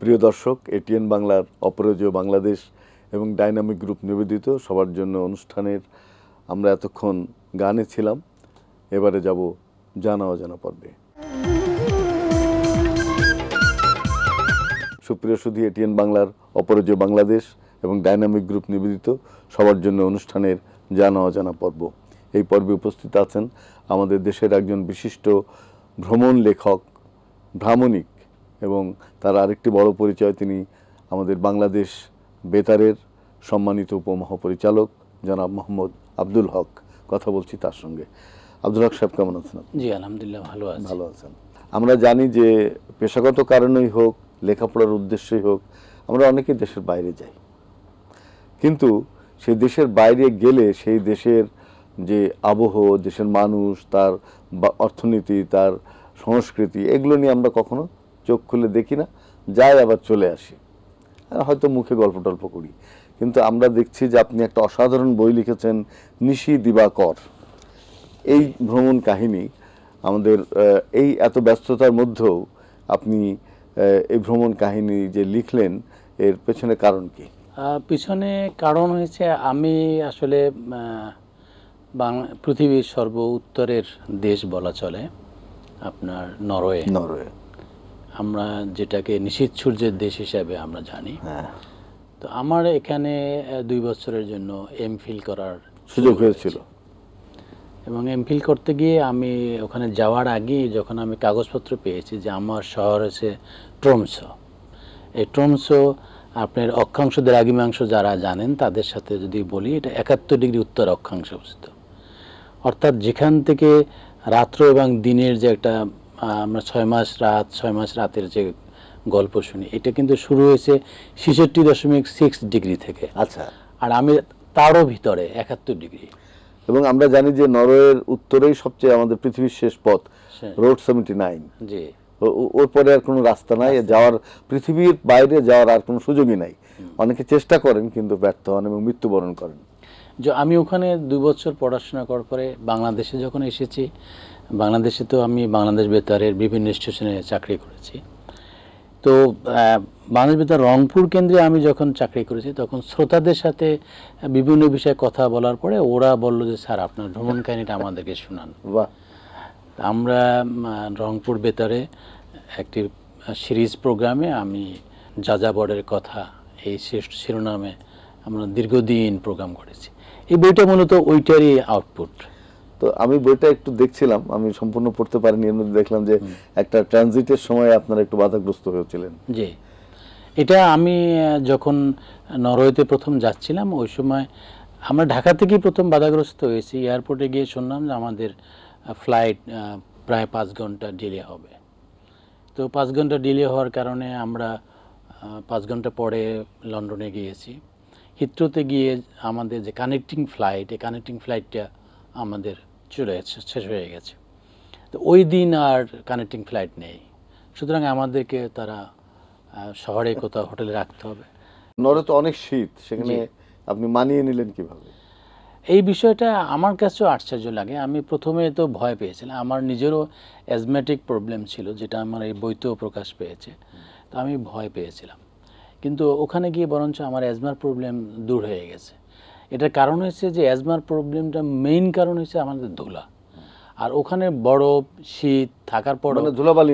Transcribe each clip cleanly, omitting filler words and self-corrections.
প্রিয় দর্শক, এটিএন বাংলার অপরাজেয় বাংলাদেশ এবং ডাইনামিক গ্রুপ নিবেদিত সবার জন্য অনুষ্ঠানের আমরা এতক্ষণ গানে ছিলাম। এবারে যাব জানা অজানা পর্বে। সুপ্রিয় সুধী, এটিএন বাংলার অপরাজেয় বাংলাদেশ এবং ডাইনামিক গ্রুপ নিবেদিত সবার জন্য অনুষ্ঠানের জানা অজানা পর্ব। এই পর্বে উপস্থিত আছেন আমাদের দেশের একজন বিশিষ্ট ভ্রমণ লেখক, ভ্রামণিক, এবং তার আরেকটি বড় পরিচয়, তিনি আমাদের বাংলাদেশ বেতারের সম্মানিত উপমহাপরিচালক জনাব মোহাম্মদ আব্দুল হক। কথা বলছি তার সঙ্গে। আব্দুল হক সাহেব, কেমন আছেন? জি আলহামদুলিল্লাহ, ভালো আছেন। আমরা জানি যে পেশাগত কারণেই হোক, লেখাপড়ার উদ্দেশ্যেই হোক, আমরা অনেকে দেশের বাইরে যাই, কিন্তু সেই দেশের বাইরে গেলে সেই দেশের যে আবহ, দেশের মানুষ, তার অর্থনীতি, তার সংস্কৃতি, এগুলো নিয়ে আমরা কখনো চোখ খুলে দেখি না, যাই আবার চলে আসি, হয়তো মুখে গল্প টল্প করি। কিন্তু আমরা দেখছি যে আপনি একটা অসাধারণ বই লিখেছেন, নিশি দিবাকর। এই ভ্রমণ কাহিনী আমাদের এই এত ব্যস্ততার মধ্যেও আপনি এই ভ্রমণ কাহিনী যে লিখলেন, এর পেছনে কারণ কি? পিছনে কারণ হয়েছে, আমি আসলে পৃথিবীর সর্ব উত্তরের দেশ বলা চলে আপনার নরওয়ে। আমরা যেটাকে নিশীথ সূর্যের দেশ হিসাবে আমরা জানি। তো আমার এখানে 2 বছরের জন্য এমফিল করার সুযোগ হয়েছিল, এবং এমফিল করতে গিয়ে আমি ওখানে যাওয়ার আগে যখন আমি কাগজপত্র পেয়েছি যে আমার শহর হচ্ছে ট্রমসো। এই ট্রমসো আপনার অক্ষাংশ দ্রাঘিমাংশ যারা জানেন তাদের সাথে যদি বলি, এটা 71 ডিগ্রি উত্তর অক্ষাংশে অবস্থিত। অর্থাৎ যেখান থেকে রাত্র এবং দিনের যে একটা আমরা 6 মাস রাত 6 মাস রাতের যে গল্প শুনি, এটা কিন্তু শুরু হয়েছে 66.6 ডিগ্রি থেকে। আচ্ছা। আর আমি তারও ভিতরে 71 ডিগ্রি। এবং আমরা জানি যে নরওয়ের উত্তরেই সবচেয়ে আমাদের পৃথিবীর শেষ পথ, রোড 79। জি, ওর পরে আর কোনো রাস্তা নাই যাওয়ার, পৃথিবীর বাইরে যাওয়ার আর কোনো সুযোগই নাই। অনেকে চেষ্টা করেন কিন্তু ব্যর্থ হন এবং মৃত্যুবরণ করেন। যে আমি ওখানে 2 বছর পড়াশোনা করার পরে বাংলাদেশে যখন এসেছি, বাংলাদেশে তো আমি বাংলাদেশ বেতারের বিভিন্ন স্টেশনে চাকরি করেছি। তো বাংলাদেশ বেতার রংপুর কেন্দ্রে আমি যখন চাকরি করেছি, তখন শ্রোতাদের সাথে বিভিন্ন বিষয়ে কথা বলার পরে ওরা বলল যে স্যার আপনার ভ্রমণ কাহিনীটা আমাদেরকে শোনান। বাহ। আমরা রংপুর বেতারে একটি সিরিজ প্রোগ্রামে আমি যাযাবরের কথা এই শিরোনামে আমরা দীর্ঘদিন প্রোগ্রাম করেছি। এই বইটা মূলত ওইটারই আউটপুট। তো আমি বইটা একটু দেখছিলাম, আমি সম্পূর্ণ পড়তে পারিনি। এর মধ্যে দেখলাম যে একটা ট্রানজিটের সময় আপনারা একটু বাধাগ্রস্ত হয়েছিলেন। জি, এটা আমি যখন নরওয়েতে প্রথম যাচ্ছিলাম, ওই সময় আমরা ঢাকা থেকেই প্রথম বাধাগ্রস্ত হয়েছি। এয়ারপোর্টে গিয়ে শুনলাম যে আমাদের ফ্লাইট প্রায় 5 ঘন্টা ডিলে হবে। তো 5 ঘন্টা ডিলে হওয়ার কারণে আমরা 5 ঘন্টা পরে লন্ডনে গিয়েছি। হিথ্রোতে গিয়ে আমাদের যে কানেক্টিং ফ্লাইট, এই কানেক্টিং ফ্লাইটটা আমাদের শেষ হয়ে গেছে। তো ওই দিন আর কানেক্টিং ফ্লাইট নেই, সুতরাং আমাদেরকে তারা শহরে কোথাও হোটেলে রাখতে হবে। নরওয়ে তো অনেক শীত, সেখানে আপনি মানিয়ে নিলেন কিভাবে? এই বিষয়টা আমার কাছেও আশ্চর্য লাগে। আমি প্রথমে তো ভয় পেয়েছিলাম, আমার নিজেরও অ্যাজমেটিক প্রবলেম ছিল, যেটা আমার এই বইতেও প্রকাশ পেয়েছে। তো আমি ভয় পেয়েছিলাম, কিন্তু ওখানে গিয়ে বরঞ্চ আমার অ্যাজমার প্রবলেম দূর হয়ে গেছে। এটার কারণ হচ্ছে যে অ্যাজমার প্রবলেমটা মেইন কারণ হচ্ছে আমাদের ধুলা। আর ওখানে বরফ, শীত থাকার পর ধুলাবালি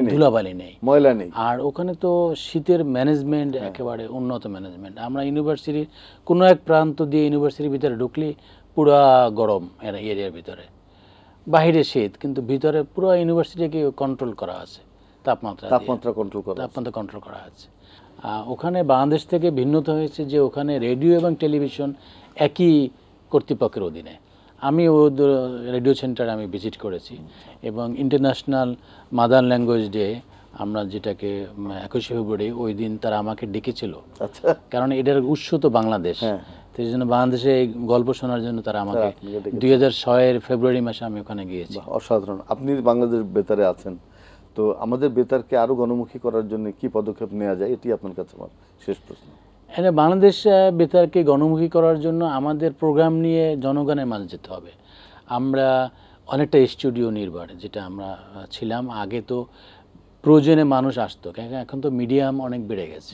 নেই, ময়লা নেই। আর ওখানে তো শীতের ম্যানেজমেন্ট একেবারে উন্নত ম্যানেজমেন্ট। আমরা ইউনিভার্সিটির কোনো এক প্রান্ত দিয়ে ইউনিভার্সিটির ভিতরে ঢুকলে পুরা গরম এরিয়ার ভিতরে, বাহিরে শীত, কিন্তু ভিতরে পুরো ইউনিভার্সিটিকে কন্ট্রোল করা আছে, তাপমাত্রা কন্ট্রোল করা আছে। ওখানে বাংলাদেশ থেকে ভিন্নতা হয়েছে যে ওখানে রেডিও এবং টেলিভিশন একই কর্তৃপক্ষের অধীনে। আমি ও রেডিও সেন্টারে আমি ভিজিট করেছি, এবং ইন্টারন্যাশনাল মাদার ল্যাঙ্গুয়েজ ডে, আমরা যেটাকে 21 ফেব্রুয়ারি, ওই দিন তারা আমাকে ডেকেছিল। আচ্ছা। কারণ এটার উৎস তো বাংলাদেশ, সেই জন্য বাংলাদেশে এই গল্প শোনার জন্য তারা আমাকে 2006-এর ফেব্রুয়ারি মাসে আমি ওখানে গিয়েছি। অসাধারণ। আপনি বাংলাদেশ বেতারে আছেন, তো আমাদের বেতারকে আরো গণমুখী করার জন্য কি পদক্ষেপ নেওয়া যায়, এটি আপনার কাছে আমার শেষ প্রশ্ন। বাংলাদেশ বেতারকে গণমুখী করার জন্য আমাদের প্রোগ্রাম নিয়ে জনগণের মাঝে যেতে হবে। আমরা অনেকটা স্টুডিও নির্ভর যেটা আমরা ছিলাম আগে, তো প্রয়োজনে মানুষ আসতো, কারণ এখন তো মিডিয়াম অনেক বেড়ে গেছে।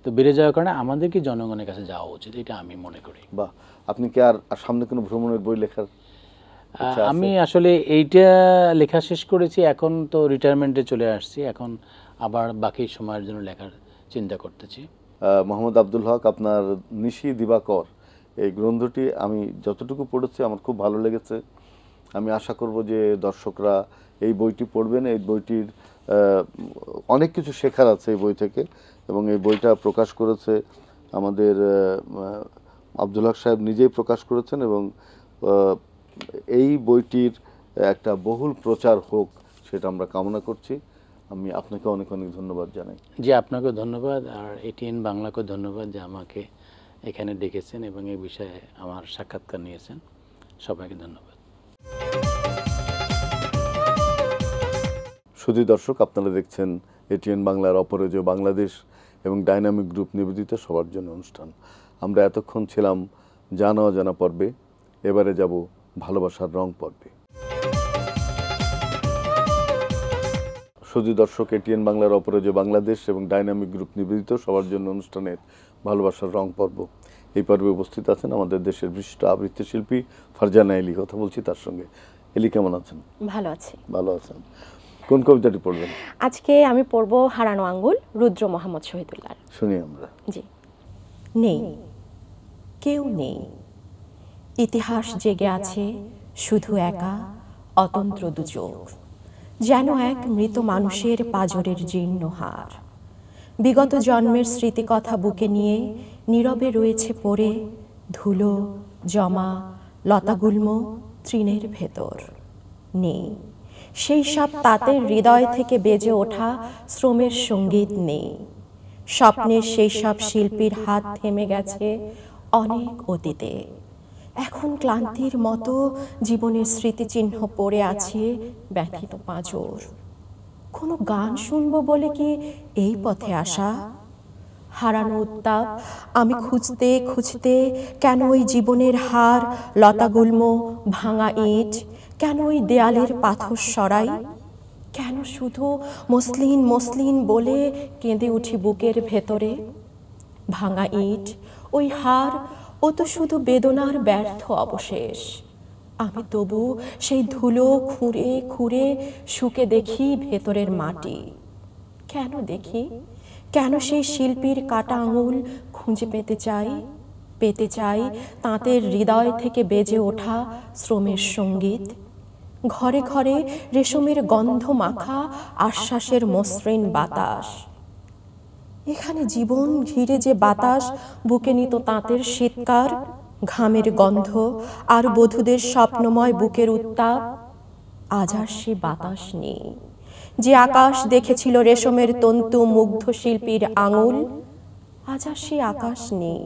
তো বেড়ে যাওয়ার কারণে আমাদেরকে জনগণের কাছে যাওয়া উচিত, এটা আমি মনে করি। বা আপনি কি আর সামনে কোনো ভ্রমণের বই লেখার ইচ্ছা আছে? আমি আসলে এইটা লেখা শেষ করেছি, এখন তো রিটায়ারমেন্টে চলে আসছি, এখন আবার বাকি সময়ের জন্য লেখার চিন্তা করতেছি। মোহাম্মদ আব্দুল হক, আপনার নিশি দিবাকর এই গ্রন্থটি আমি যতটুকু পড়েছি আমার খুব ভালো লেগেছে। আমি আশা করব যে দর্শকরা এই বইটি পড়বেন। এই বইটির অনেক কিছু শেখার আছে এই বই থেকে, এবং এই বইটা প্রকাশ করেছে আমাদের আব্দুল হক সাহেব নিজেই প্রকাশ করেছেন, এবং এই বইটির একটা বহুল প্রচার হোক সেটা আমরা কামনা করছি। আমি আপনাকে অনেক অনেক ধন্যবাদ জানাই। জি, আপনাকেও ধন্যবাদ, আর এটিএন বাংলাকেও ধন্যবাদ যে আমাকে এখানে ডেকেছেন এবং এই বিষয়ে আমার সাক্ষাৎকার নিয়েছেন। সবাইকে ধন্যবাদ। শুধু দর্শক, আপনারা দেখছেন এটিএন বাংলার অপরাজেয় বাংলাদেশ এবং ডাইনামিক গ্রুপ নিবেদিত সবার জন্য অনুষ্ঠান। আমরা এতক্ষণ ছিলাম জানা অজানা পর্বে, এবারে যাব ভালোবাসার রং পর্বে। শুধু দর্শক, এটিএন বাংলার অপরাজেয় বাংলাদেশ এবং ডাইনামিক গ্রুপ নিবেদিত সবার জন্য অনুষ্ঠানের ভালোবাসার রং পর্ব। এই পর্বে উপস্থিত আছেন আমাদের দেশের বিশিষ্ট আবৃত্তি শিল্পী ফারজানা এলি। কথা বলছি তার সঙ্গে। এলি, কেমন আছেন? ভালো আছি। ভালো আছেন। কোন কবিতাটি পড়বেন? আজকে আমি পড়ব হারানো আঙ্গুল, রুদ্র মোহাম্মদ শহীদুল্লাহ। শুনি আমরা। জি। নেই, কেউ নেই, ইতিহাস জেগে আছে শুধু একা অতন্ত্র দু চোখ, যেন এক মৃত মানুষের পাঁজরের জীর্ণ হাড়। বিগত জন্মের স্মৃতিকথা বুকে নিয়ে নীরবে রয়েছে পড়ে ধুলো জমা লতাগুল্ম তৃণের ভেতর। নেই সেই সব তাঁতের হৃদয় থেকে বেজে ওঠা শ্রমের সঙ্গীত, নেই স্বপ্নের সেই সব শিল্পীর হাত থেমে গেছে অনেক অতীতে। এখন ক্লান্তির মতো জীবনের স্মৃতিচিহ্ন পড়ে আছে ব্যথিত পাঁজর। কোনো গান শুনবো বলে কি এই পথে আসা? হারানো উত্তাপ আমি খুঁজতে খুঁজতে কেন ওই জীবনের হার লতাগুল্ম ভাঙা ইট, কেন ওই দেয়ালের পাথর সরাই, কেন শুধু মসলিন মসলিন বলে কেঁদে উঠি বুকের ভেতরে। ভাঙা ইট, ওই হার, ও তো শুধু বেদনার ব্যর্থ অবশেষ। আমি তবু সেই ধুলো খুঁড়ে খুঁড়ে শুকে দেখি ভেতরের মাটি। কেন দেখি, কেন সেই শিল্পীর কাটা আঙুল খুঁজে পেতে চাই তাঁতের হৃদয় থেকে বেজে ওঠা শ্রমের সঙ্গীত। ঘরে ঘরে রেশমের গন্ধ মাখা আশ্বাসের মসৃণ বাতাস। এখানে জীবন ঘিরে যে বাতাস বুকে নিত তাঁতের শীতকার, ঘামের গন্ধ আর বধূদের স্বপ্নময় বুকের উত্তাপ, আজ আর সে বাতাস নেই। যে আকাশ দেখেছিল রেশমের তন্তু মুগ্ধ শিল্পীর আঙুল, আজ আর সে আকাশ নেই।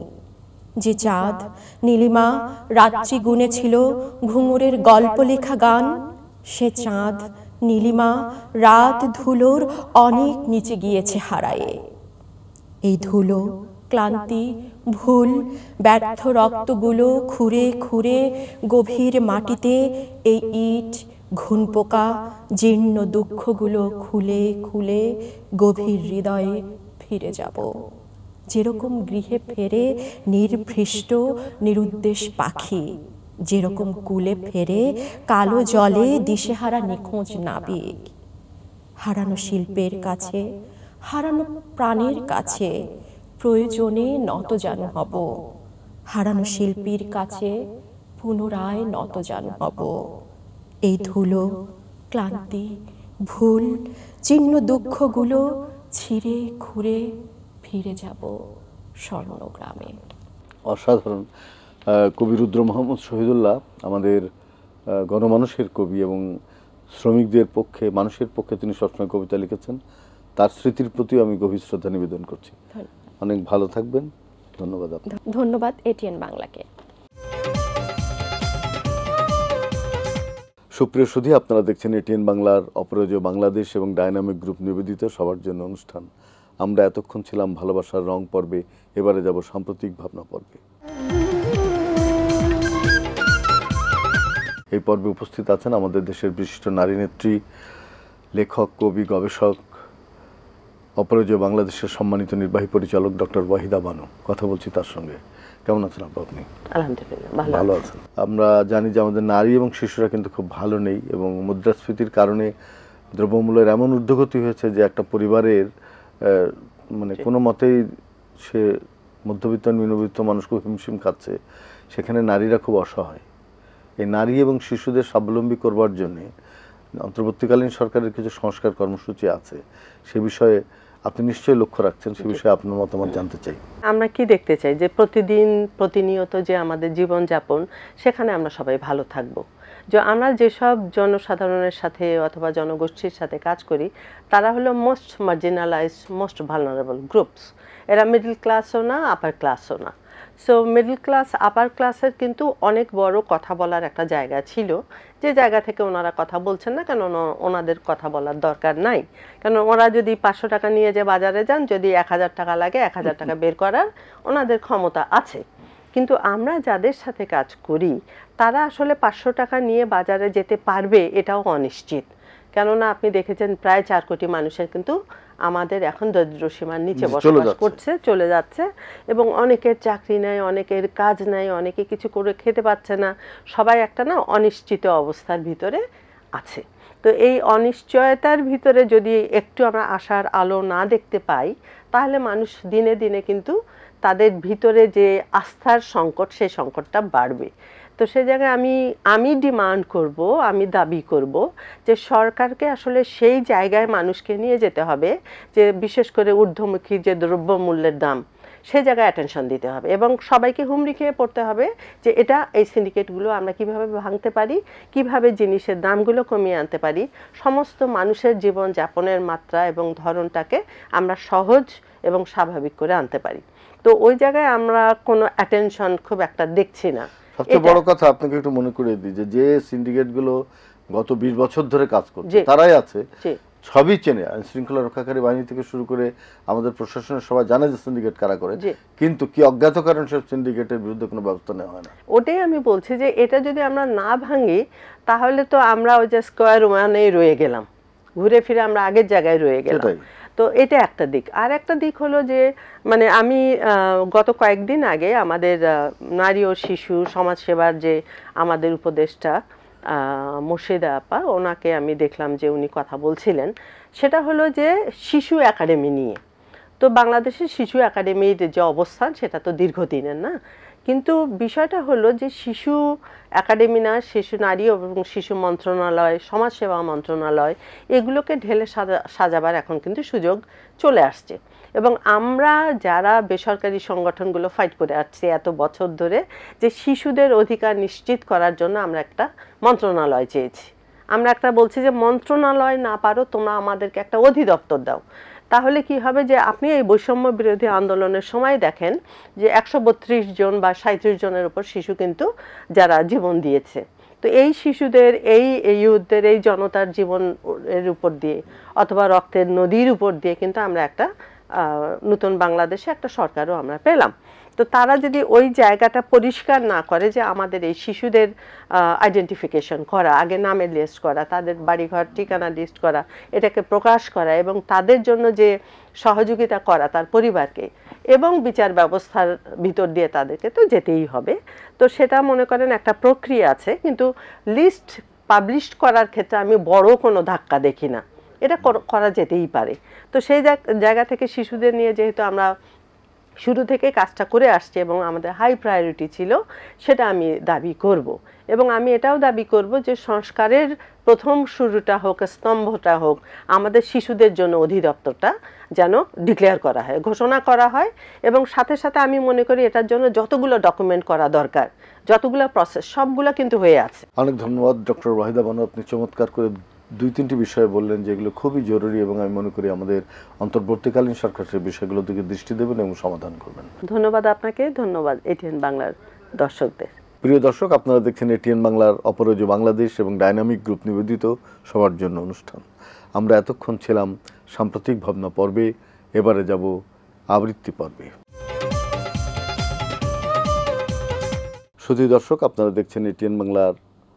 যে চাঁদ নীলিমা রাত্রি গুনেছিল ঘুঙুরের গল্প লেখা গান, সে চাঁদ নীলিমা রাত ধুলোর অনেক নিচে গিয়েছে হারায়ে। এই ধুলো, ক্লান্তি, ভুল, ব্যর্থ রক্তগুলো খুঁড়ে খুঁড়ে গভীর মাটিতে এই ইট, ঘুনপোকা, জীর্ণ দুঃখগুলো খুলে খুলে গভীর হৃদয়ে ফিরে যাব। যেরকম গৃহে ফেরে নির্ভৃষ্ট নিরুদ্দেশ পাখি, যেরকম কুলে ফেরে কালো জলে দিশেহারা নিখোঁজ নাবিক। হারানো শিল্পের কাছে, হারানো প্রাণের কাছে প্রয়োজনে নতজানু হব। হারানো শিল্পীর কাছে পুনরায় নতজানু হব। এই ধুলো, ক্লান্তি, ভুল, চিহ্ন দুঃখগুলো ছিঁড়ে খুঁড়ে ফিরে যাব স্বর্ণগ্রামে। অসাধারণ। কবি রুদ্র মোহাম্মদ শহীদুল্লাহ আমাদের গণমানুষের কবি এবং শ্রমিকদের পক্ষে, মানুষের পক্ষে তিনি সবসময় কবিতা লিখেছেন। তার স্মৃতির প্রতিও আমি গভীর শ্রদ্ধা নিবেদন করছি। অনেক ভালো থাকবেন। ধন্যবাদ আপনাকে। ধন্যবাদ এটিএন বাংলাকে। সুপ্রিয় সুধী, আপনারা দেখছেন এটিএন বাংলার অপরাজেয় বাংলাদেশ এবং ডাইনামিক গ্রুপ নিবেদিত সবার জন্য অনুষ্ঠান। আমরা এতক্ষণ ছিলাম ভালোবাসার রং পর্বে, এবারে যাব সাম্প্রতিক ভাবনা পর্বে। এই পর্বে উপস্থিত আছেন আমাদের দেশের বিশিষ্ট নারী নেত্রী, লেখক, কবি, গবেষক অপরাজয় বাংলাদেশের সম্মানিত নির্বাহী পরিচালক ডক্টর ওয়াহিদা বানু, কথা বলছি তার সঙ্গে। কেমন আছেন আপনি? আলহামদুলিল্লাহ ভালো আছেন। আমরা জানি যে আমাদের নারী এবং শিশুরা কিন্তু খুব ভালো নেই, এবং মুদ্রাস্ফীতির কারণে দ্রব্যমূল্যের এমন ঊর্ধ্বগতি হয়েছে যে একটা পরিবারের মানে কোনো মতেই সে মধ্যবিত্ত নিম্নবিত্ত মানুষ খুব হিমশিম খাচ্ছে, সেখানে নারীরা খুব অসহায়। এই নারী এবং শিশুদের স্বাবলম্বী করবার জন্যে অন্তর্বর্তীকালীন সরকারের কিছু সংস্কার কর্মসূচি আছে, সে বিষয়ে আপনি নিশ্চয়ই লক্ষ্য রাখছেন, সে বিষয়ে আপনার মতামত জানতে চাই। আমরা কি দেখতে চাই যে প্রতিনিয়ত যে আমাদের জীবনযাপন, সেখানে আমরা সবাই ভালো থাকব। যে আমরা যেসব জনসাধারণের সাথে অথবা জনগোষ্ঠীর সাথে কাজ করি, তারা হলো most marginalised, most vulnerable groups. এরা মিডল ক্লাসও না, আপার ক্লাসও না। সো মিডল ক্লাস, আপার ক্লাসের কিন্তু অনেক বড় কথা বলার একটা জায়গা ছিল, যে জায়গা থেকে ওনারা কথা বলছেন না, কেন ওনাদের কথা বলার দরকার নাই। কেন ওরা যদি 500 টাকা নিয়ে যে বাজারে যান, যদি 1000 টাকা লাগে 1000 টাকা বের করার ওনাদের ক্ষমতা আছে। কিন্তু আমরা যাদের সাথে কাজ করি, তারা আসলে 500 টাকা নিয়ে বাজারে যেতে পারবে এটাও অনিশ্চিত। কেননা আপনি দেখেছেন প্রায় 4 কোটি মানুষের কিন্তু আমাদের এখন দরিদ্রসীমার নিচে বসবাস করছে, চলে যাচ্ছে, এবং অনেকের চাকরি নাই, অনেকের কাজ নাই, অনেকে কিছু করে খেতে পাচ্ছে না, সবাই একটা না অনিশ্চিত অবস্থার ভিতরে আছে। তো এই অনিশ্চয়তার ভিতরে যদি একটু আমরা আশার আলো না দেখতে পাই, তাহলে মানুষ দিনে দিনে কিন্তু তাদের ভিতরে যে আস্থার সংকট, সেই সংকটটা বাড়বে। তো সে জায়গায় আমি ডিমান্ড করব, আমি দাবি করব যে সরকারকে আসলে সেই জায়গায় মানুষকে নিয়ে যেতে হবে, যে বিশেষ করে ঊর্ধ্বমুখী যে দ্রব্যমূল্যের দাম, সে জায়গায় অ্যাটেনশন দিতে হবে, এবং সবাইকে হুমড়ি খেয়ে পড়তে হবে যে এই সিন্ডিকেটগুলো আমরা কিভাবে ভাঙতে পারি, কিভাবে জিনিসের দামগুলো কমিয়ে আনতে পারি, সমস্ত মানুষের জীবনযাপনের মাত্রা এবং ধরনটাকে আমরা সহজ এবং স্বাভাবিক করে আনতে পারি। তো ওই জায়গায় আমরা কোনো অ্যাটেনশন খুব একটা দেখছি না। সবচেয়ে বড় কথা আপনাকে একটু মনে করিয়ে দিই যে সিন্ডিকেটগুলো গত 20 বছর ধরে কাজ করছে, তারাই আছে, সবই চেনে, আইন শৃঙ্খলা রক্ষাকারী বাহিনী থেকে শুরু করে আমাদের প্রশাসনের সবাই জানে যে সিন্ডিকেট কারা করে, কিন্তু কি অজ্ঞাত কারণ সব সিন্ডিকেটের বিরুদ্ধে কোনো ব্যবস্থা নেওয়া হয় না। ওটাই আমি বলছি যে এটা যদি আমরা না ভাঙি, তাহলে তো আমরা ওই যে স্কোয়ার ওয়ানেই রয়ে গেলাম, ঘুরে ফিরে আমরা আগের জায়গায় রয়ে গেলাম। তো এটা একটা দিক। আর একটা দিক হলো যে মানে আমি গত কয়েকদিন আগে আমাদের নারী ও শিশু সমাজসেবার যে আমাদের উপদেষ্টা মুর্শিদা আপা, ওনাকে আমি দেখলাম যে উনি কথা বলছিলেন, সেটা হলো যে শিশু একাডেমি নিয়ে। তো বাংলাদেশের শিশু একাডেমির যে অবস্থান, সেটা তো দীর্ঘদিনের না, কিন্তু বিষয়টা হলো যে শিশু একাডেমি না, শিশু নারী এবং শিশু মন্ত্রণালয়, সমাজসেবা মন্ত্রণালয়, এগুলোকে ঢেলে সাজাবার এখন কিন্তু সুযোগ চলে আসছে। এবং আমরা যারা বেসরকারি সংগঠনগুলো ফাইট করে আসছি এত বছর ধরে, যে শিশুদের অধিকার নিশ্চিত করার জন্য আমরা একটা মন্ত্রণালয় চেয়েছি। আমরা একটা বলছি যে মন্ত্রণালয় না পারো, তোমরা আমাদেরকে একটা অধিদপ্তর দাও। তাহলে কি হবে যে আপনি এই বৈষম্য বিরোধী আন্দোলনের সময় দেখেন যে 132 জন বা 37 জনের উপর শিশু কিন্তু যারা জীবন দিয়েছে। তো এই শিশুদের, এই ইউথদের, এই জনতার জীবনের উপর দিয়ে অথবা রক্তের নদীর উপর দিয়ে কিন্তু আমরা একটা নতুন বাংলাদেশে একটা সরকারও আমরা পেলাম। তো তারা যদি ওই জায়গাটা পরিষ্কার না করে যে আমাদের এই শিশুদের আইডেন্টিফিকেশন করা, আগে নামের লিস্ট করা, তাদের বাড়িঘর ঠিকানা লিস্ট করা, এটাকে প্রকাশ করা, এবং তাদের জন্য যে সহযোগিতা করা তার পরিবারকে, এবং বিচার ব্যবস্থার ভিতর দিয়ে তাদেরকে তো যেতেই হবে। তো সেটা মনে করেন একটা প্রক্রিয়া আছে, কিন্তু লিস্ট পাবলিশ করার ক্ষেত্রে আমি বড় কোনো ধাক্কা দেখি না, এটা করা যেতেই পারে। তো সেই জায়গা থেকে শিশুদের নিয়ে যেহেতু আমরা শুরু থেকে কাজটা করে আসছে এবং আমাদের হাই প্রায়োরিটি ছিল, সেটা আমি দাবি করব। এবং আমি এটাও দাবি করব যে সংস্কারের প্রথম শুরুটা হোক, স্তম্ভটা হোক, আমাদের শিশুদের জন্য অধিদপ্তরটা যেন ডিক্লেয়ার করা হয়, ঘোষণা করা হয়। এবং সাথে সাথে আমি মনে করি এটার জন্য যতগুলো ডকুমেন্ট করা দরকার, যতগুলো প্রসেস, সবগুলো কিন্তু হয়ে আছে। অনেক ধন্যবাদ ডক্টর ওয়াহিদা বানু, আপনি চমৎকার করে 2-3টি বিষয় বললেন যেগুলো খুবই জরুরি, এবং আমি মনে করি আমাদের অন্তর্বর্তীকালীন সরকার সেই বিষয়গুলোর দিকে দৃষ্টি দেবেন এবং সমাধান করবেন। ধন্যবাদ আপনাকে, ধন্যবাদ এটিএন বাংলার দর্শকদের। প্রিয় দর্শক, আপনারা দেখছেন এটিএন বাংলার অপরাজয় বাংলাদেশ এবং ডাইনামিক গ্রুপ নিবেদিত সবার জন্য অনুষ্ঠান। আমরা এতক্ষণ ছিলাম সাম্প্রতিক ভাবনা পর্বে, এবারে যাব আবৃত্তি পর্বে। শুধু দর্শক, আপনারা দেখছেন এটিএন বাংলার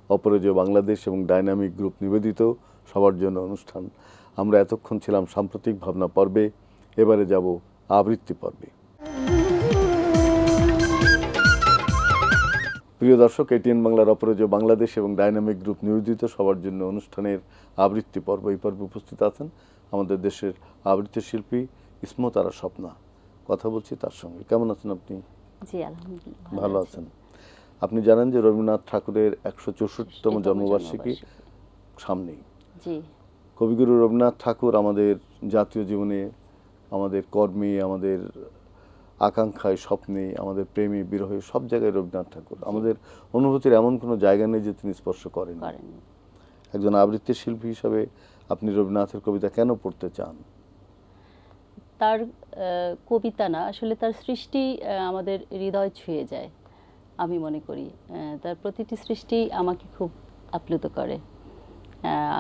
অপরাজয় বাংলাদেশ এবং ডাইনামিক গ্রুপ নিবেদিত সবার জন্য অনুষ্ঠান। আমরা এতক্ষণ ছিলাম সাম্প্রতিক ভাবনা পর্বে, এবারে যাব আবৃত্তি পর্বে। প্রিয় দর্শক, এটিএন বাংলার অপরাজেয় বাংলাদেশ এবং ডাইনামিক গ্রুপ নিয়োজিত সবার জন্য অনুষ্ঠানের আবৃত্তি পর্ব। এই পর্বে উপস্থিত আছেন আমাদের দেশের আবৃত্তি শিল্পী ইসমতারা স্বপ্না। কথা বলছি তার সঙ্গে। কেমন আছেন আপনি? জি আলহামদুলিল্লাহ ভালো আছেন। আপনি জানেন যে রবীন্দ্রনাথ ঠাকুরের ১৬৪তম জন্মবার্ষিকী সামনেই। জি, কবিগুরু রবীন্দ্রনাথ ঠাকুর আমাদের জাতীয় জীবনে, আমাদের কর্মে, আমাদের আকাঙ্ক্ষায়, স্বপ্নে, আমাদের প্রেমে, বিরহে সব জায়গায় রবীন্দ্রনাথ ঠাকুর। আমাদের অনুভূতির এমন কোনো জায়গা নেই যে তিনি স্পর্শ করেন। একজন আবৃত্তি শিল্পী হিসাবে আপনি রবীন্দ্রনাথের কবিতা কেন পড়তে চান? তার কবিতা না, আসলে তার সৃষ্টি আমাদের হৃদয় ছুঁয়ে যায়। আমি মনে করি তার প্রতিটি সৃষ্টি আমাকে খুব আপ্লুত করে।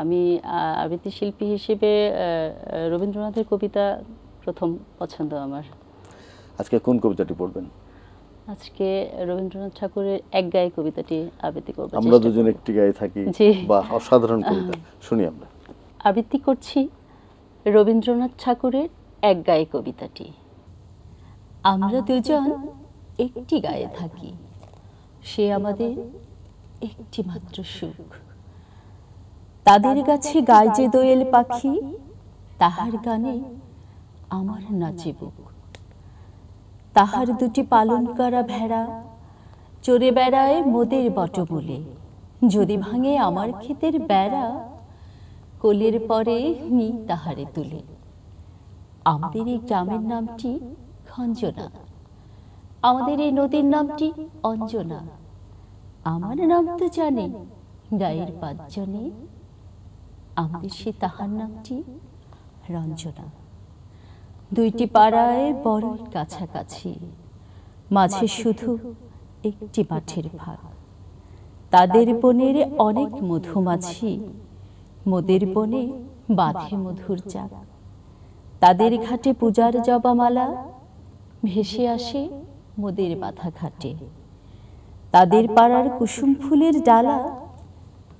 আমি আবৃত্তি শিল্পী হিসেবে রবীন্দ্রনাথের কবিতা প্রথম পছন্দ আমার। আজকে কোন কবিতাটি পড়বেন? আজকে রবীন্দ্রনাথ ঠাকুরের এক গায়ে কবিতাটি আবৃত্তি করব। আমরা দুজন একটি গায়ে থাকি, বা অসাধারণ কবিতা শুনি আমরা। আবৃত্তি করছি রবীন্দ্রনাথ ঠাকুরের এক গায়ে কবিতাটি। আমরা দুজন একটি গায়ে থাকি, সে আমাদের একটি মাত্র সুখ। তাদের কাছে গায় যে দোয়েল পাখি, তাহার গানে আমার নাচে বুক। তাহার দুটি পালন করা ভেড়া চড়ে বেড়ায় মোদের বটমূলে। যদি ভাঙে আমার ক্ষেতের বেড়া, কোলের পরে নি তাহারে তুলে। আমাদের এই গ্রামের নামটি খঞ্জনা, আমাদের এই নদীর নামটি অঞ্জনা। আমার নাম তো জানে গায়ের পাঁচজনে, আমাদের সে তাহার নামটি রঞ্জনা। দুইটি পাড়ায় বড় কাছাকাছি, মাঝে শুধু একটি মাঠের ভাগ। তাদের বনের অনেক মধুমাছি, মোদের বনে বাঁধে মধুর চাক। তাদের ঘাটে পূজার জবামালা ভেসে আসে মোদের বাঁধা ঘাটে। তাদের পাড়ার কুসুম ফুলের ডালা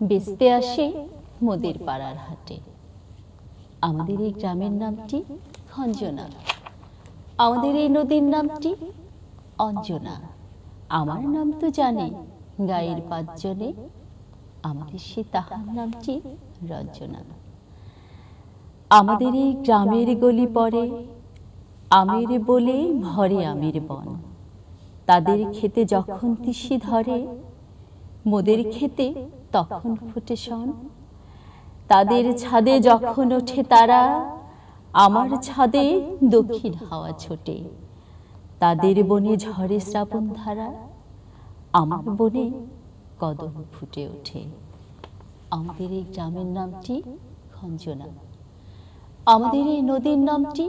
বেচতে আসে মোদের পাড়ার হাটে। আমাদের এই গ্রামের নামটি খঞ্জনা, আমাদের এই নদীর নামটি অঞ্জনা। আমার নাম তো জানে গায়ের পাঁচজনে, আমাদের সে তাহার নামটি রঞ্জনা। আমাদের এই গ্রামের গলি পরে আমের বলে ভরে আমের বন। তাদের খেতে যখন তিসি ধরে, মোদের খেতে তখন ফুটে শন। তাদের ছাদে যখন ওঠে তারা, আমার ছাদে দক্ষিণ হাওয়া ছোটে। তাদের বনে ঝরে শ্রাবণ ধারা, আমার বনে কদম ফুটে ওঠে। আমাদের এই গ্রামের নামটি খঞ্জনা, আমাদের এই নদীর নামটি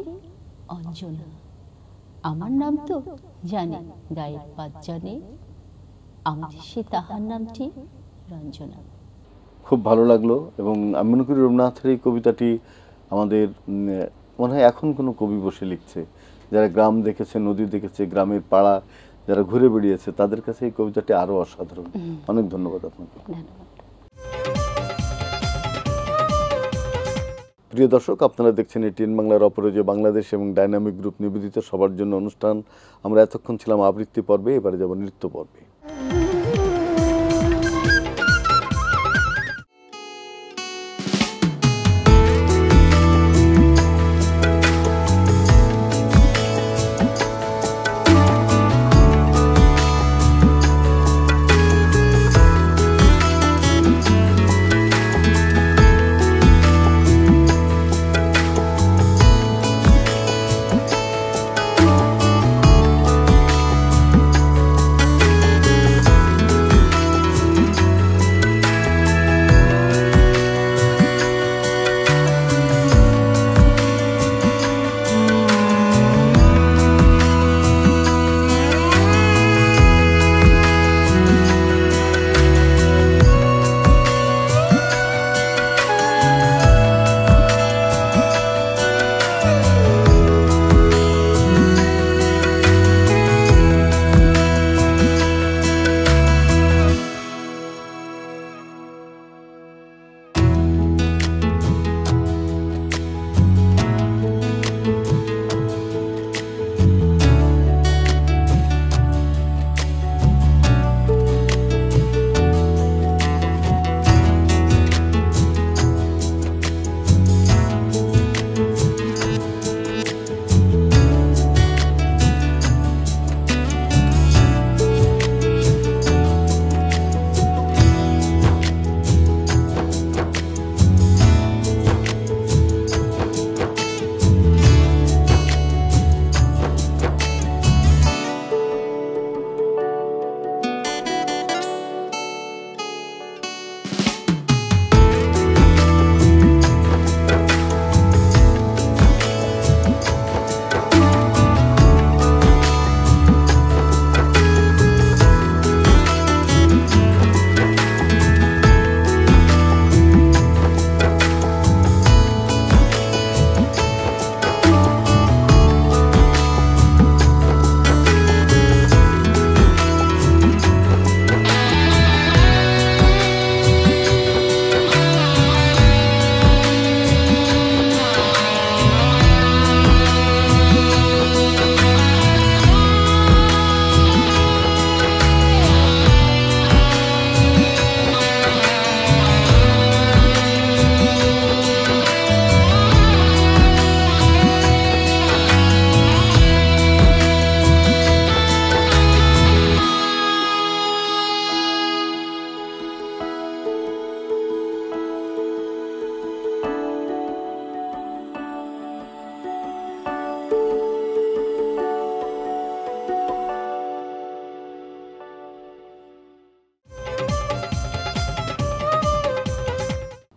অঞ্জনা। আমার নাম তো জানে গায়ের পাঁচজনে, আমাদের সে তাহার নামটি রঞ্জনা। খুব ভালো লাগলো। এবং আমি মনে করি রবীন্দ্রনাথের এই কবিতাটি আমাদের মনে হয় এখন কোনো কবি বসে লিখছে, যারা গ্রাম দেখেছে, নদী দেখেছে, গ্রামের পাড়া যারা ঘুরে বেড়িয়েছে, তাদের কাছে এই কবিতাটি আরো অসাধারণ। অনেক ধন্যবাদ আপনাকে। ধন্যবাদ। প্রিয় দর্শক, আপনারা দেখছেন এটিএন বাংলার অপরাজেয় বাংলাদেশ এবং ডাইনামিক গ্রুপ নিবেদিত সবার জন্য অনুষ্ঠান। আমরা এতক্ষণ ছিলাম আবৃত্তি পর্বে, এবারে যাব নৃত্য পর্বে।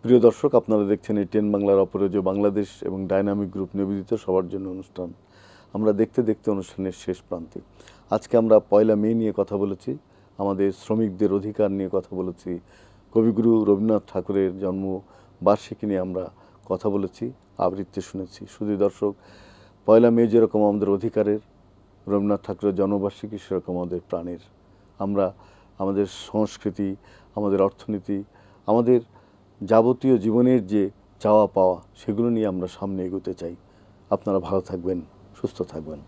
প্রিয় দর্শক, আপনারা দেখছেন এই 10 বাংলার অপরাজেয় বাংলাদেশ এবং ডাইনামিক গ্রুপ নিবেদিত সবার জন্য অনুষ্ঠান। আমরা দেখতে দেখতে অনুষ্ঠানের শেষ প্রান্তে। আজকে আমরা 1 মে নিয়ে কথা বলেছি, আমাদের শ্রমিকদের অধিকার নিয়ে কথা বলেছি, কবিগুরু রবীন্দ্রনাথ ঠাকুরের জন্মবার্ষিকী নিয়ে আমরা কথা বলেছি, আবৃত্তি শুনেছি। শুধু দর্শক, 1 মে যেরকম আমাদের অধিকারের, রবীন্দ্রনাথ ঠাকুরের জন্মবার্ষিকী সেরকম আমাদের প্রাণের। আমরা আমাদের সংস্কৃতি, আমাদের অর্থনীতি, আমাদের যাবতীয় জীবনের যে চাওয়া পাওয়া, সেগুলো নিয়ে আমরা সামনে এগোতে চাই। আপনারা ভালো থাকবেন, সুস্থ থাকবেন।